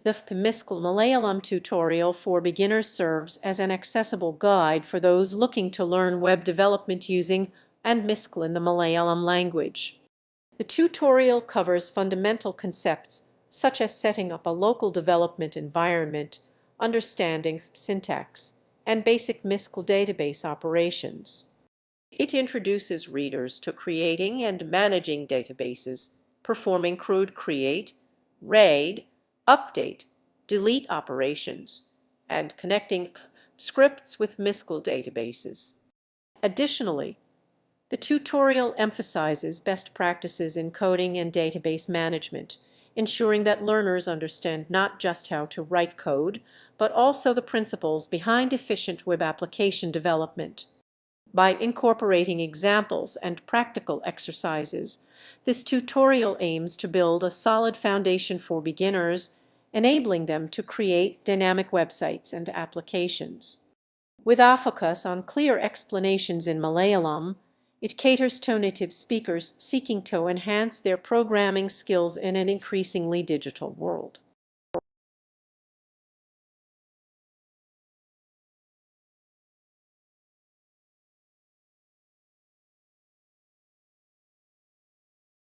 The mysql Malayalam tutorial for beginners serves as an accessible guide for those looking to learn web development using and mysql in the Malayalam language. The tutorial covers fundamental concepts such as setting up a local development environment, understanding syntax, and basic mysql database operations. It introduces readers to creating and managing databases, performing crud create, raid, update, delete operations, and connecting scripts with mysql databases. Additionally, the tutorial emphasizes best practices in coding and database management, ensuring that learners understand not just how to write code, but also the principles behind efficient web application development. By incorporating examples and practical exercises, this tutorial aims to build a solid foundation for beginners, enabling them to create dynamic websites and applications. With a focus on clear explanations in Malayalam, it caters to native speakers seeking to enhance their programming skills in an increasingly digital world.